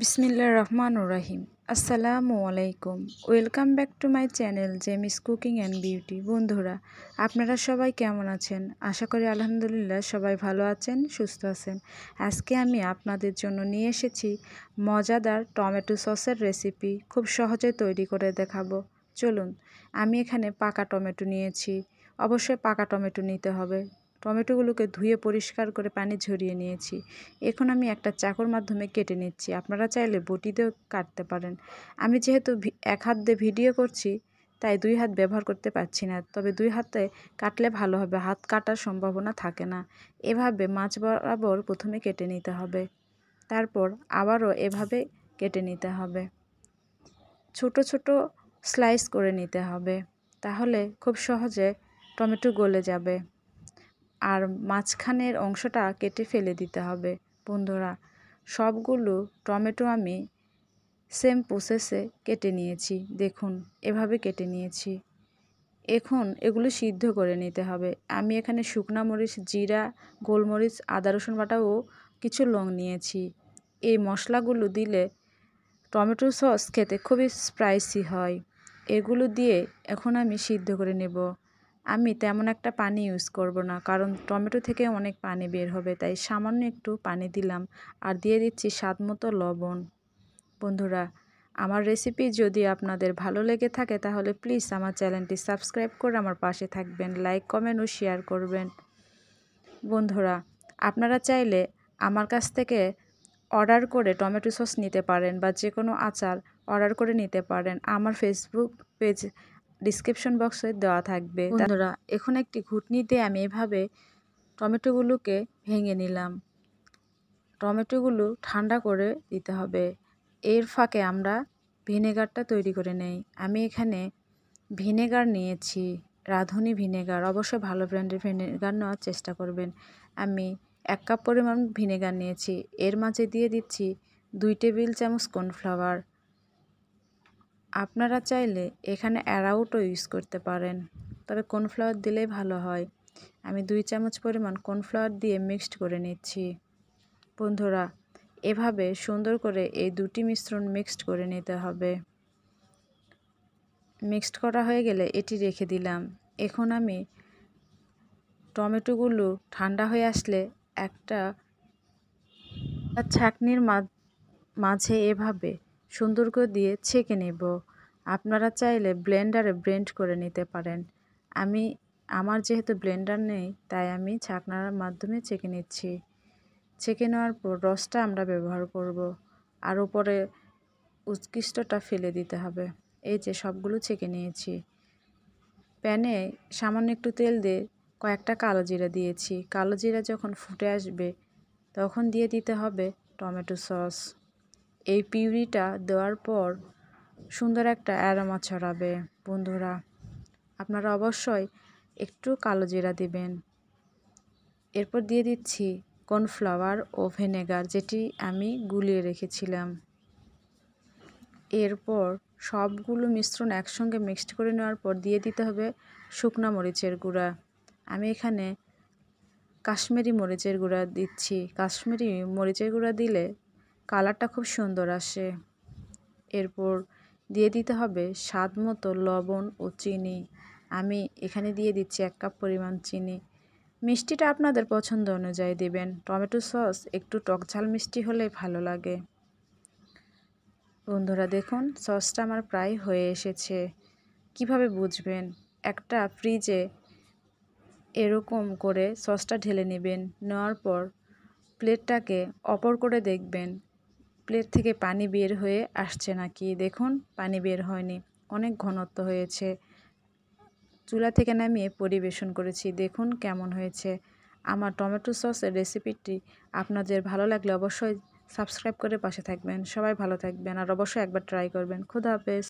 বিসমিল্লাহির রহমানির রহিম। আসসালামু আলাইকুম। Welcome back to my channel Jemis cooking and beauty. বন্ধুরা, আপনারা সবাই কেমন আছেন? আশা করি আলহামদুলিল্লাহ সবাই ভালো আছেন, সুস্থ আছেন। আজকে আমি আপনাদের জন্য নিয়ে এসেছি মজাদার টমেটো সসের রেসিপি। খুব সহজে তৈরি করে দেখাবো। চলুন, আমি এখানে পাকা টমেটো নিয়েছি। অবশ্যই পাকা টমেটো নিতে হবে। টমেটোগুলোকে ধুয়ে পরিষ্কার করে পানি ঝরিয়ে নিয়েছি। এখন আমি একটা চাকুর মাধ্যমে কেটে নিচ্ছি। আপনারা চাইলে বটি দিয়েও কাটতে পারেন। আমি যেহেতু এক হাত দিয়ে ভিডিও করছি, তাই দুই হাত ব্যবহার করতে পারছি না। তবে দুই হাতে কাটলে ভালো হবে, হাত কাটার সম্ভাবনা থাকে না। এভাবে মাছ বরাবর প্রথমে কেটে নিতে হবে, তারপর আবারও এভাবে কেটে নিতে হবে। ছোট ছোট স্লাইস করে নিতে হবে, তাহলে খুব সহজে টমেটো গলে যাবে। আর মাঝখানের অংশটা কেটে ফেলে দিতে হবে। বন্ধুরা, সবগুলো টমেটো আমি সেম প্রসেসে কেটে নিয়েছি। দেখুন, এভাবে কেটে নিয়েছি। এখন এগুলো সিদ্ধ করে নিতে হবে। আমি এখানে শুকনা মরিচ, জিরা, গোলমরিচ, আদা রসুন বাটা ও কিছু লং নিয়েছি। এই মশলাগুলো দিলে টমেটো সস খেতে খুবই স্পাইসি হয়। এগুলো দিয়ে এখন আমি সিদ্ধ করে নেব। আমি তেমন একটা পানি ইউজ করব না, কারণ টমেটো থেকে অনেক পানি বের হবে, তাই সামান্য একটু পানি দিলাম। আর দিয়ে দিচ্ছি স্বাদ মতো লবণ। বন্ধুরা, আমার রেসিপি যদি আপনাদের ভালো লেগে থাকে তাহলে প্লিজ আমার চ্যানেলটি সাবস্ক্রাইব করে আমার পাশে থাকবেন, লাইক, কমেন্ট ও শেয়ার করবেন। বন্ধুরা, আপনারা চাইলে আমার কাছ থেকে অর্ডার করে টমেটো সস নিতে পারেন বা যে কোনো আচার অর্ডার করে নিতে পারেন। আমার ফেসবুক পেজ ডিসক্রিপশন বক্সে দেওয়া থাকবে। বন্ধুরা, এখন একটি ঘুটনি দিয়ে আমি এভাবে টমেটোগুলোকে ভেঙে নিলাম। টমেটোগুলো ঠান্ডা করে দিতে হবে। এর ফাঁকে আমরা ভিনেগারটা তৈরি করে নেই। আমি এখানে ভিনেগার নিয়েছি, রাঁধুনি ভিনেগার। অবশ্যই ভালো ব্র্যান্ডের ভিনেগার নেওয়ার চেষ্টা করবেন। আমি 1 কাপ পরিমাণ ভিনেগার নিয়েছি। এর মাঝে দিয়ে দিচ্ছি 2 টেবিল চামচ কর্নফ্লাওয়ার। আপনারা চাইলে এখানে অ্যারারুটও ইউজ করতে পারেন, তবে কর্নফ্লাওয়ার দিলেই ভালো হয়। আমি 2 চামচ পরিমাণ কর্নফ্লাওয়ার দিয়ে মিক্সড করে নিচ্ছি। বন্ধুরা, এভাবে সুন্দর করে এই দুটি মিশ্রণ মিক্সড করে নিতে হবে। মিক্সড করা হয়ে গেলে এটি রেখে দিলাম। এখন আমি টমেটোগুলো ঠান্ডা হয়ে আসলে একটা ছাঁকনির মাঝে এভাবে সুন্দর করে দিয়ে ছেঁকে নেব। আপনারা চাইলে ব্লেন্ডারে ব্লেন্ড করে নিতে পারেন। আমার যেহেতু ব্লেন্ডার নেই, তাই আমি ছাঁকনার মাধ্যমে ছেঁকে নিচ্ছি। ছেঁকে নেওয়ার পর রসটা আমরা ব্যবহার করব, আর উপরে উৎকৃষ্টটা ফেলে দিতে হবে। এই যে সবগুলো ছেঁকে নিয়েছি। প্যানে সামান্য একটু তেল দিয়ে কয়েকটা কালো জিরা দিয়েছি। কালো জিরা যখন ফুটে আসবে তখন দিয়ে দিতে হবে টমেটো সস। এই পিউরিটা দেওয়ার পর সুন্দর একটা অ্যারোমা ছড়াবে। বন্ধুরা, আপনারা অবশ্যই একটু কালো জিরা দিবেন। এরপর দিয়ে দিচ্ছি কর্নফ্লাওয়ার ও ভিনেগার, যেটি আমি গুলিয়ে রেখেছিলাম। এরপর সবগুলো মিশ্রণ একসঙ্গে মিক্সড করে নেওয়ার পর দিয়ে দিতে হবে শুকনা মরিচের গুঁড়া। আমি এখানে কাশ্মীরি মরিচের গুঁড়া দিচ্ছি। কাশ্মীরি মরিচের গুঁড়া দিলে কালারটা খুব সুন্দর আসে। এরপর দিয়ে দিতে হবে স্বাদ মতো লবণ ও চিনি। আমি এখানে দিয়ে দিচ্ছি 1 কাপ পরিমাণ চিনি। মিষ্টিটা আপনাদের পছন্দ অনুযায়ী দিবেন। টমেটো সস একটু টক ঝাল মিষ্টি হলে ভালো লাগে। বন্ধুরা, দেখুন সসটা আমার প্রায় হয়ে এসেছে। কিভাবে বুঝবেন? একটা ফ্রিজে এরকম করে সসটা ঢেলে নেবেন। নেওয়ার পর প্লেটটাকে অপর করে দেখবেন প্লেট থেকে পানি বের হয়ে আসছে নাকি। দেখুন, পানি বের হয়নি, অনেক ঘনত্ব হয়েছে। চুলা থেকে নামিয়ে পরিবেশন করেছি। দেখুন কেমন হয়েছে। আমার টমেটো সসের রেসিপিটি আপনাদের ভালো লাগলে অবশ্যই সাবস্ক্রাইব করে পাশে থাকবেন। সবাই ভালো থাকবেন, আর অবশ্যই একবার ট্রাই করবেন। খোদা হাফেজ।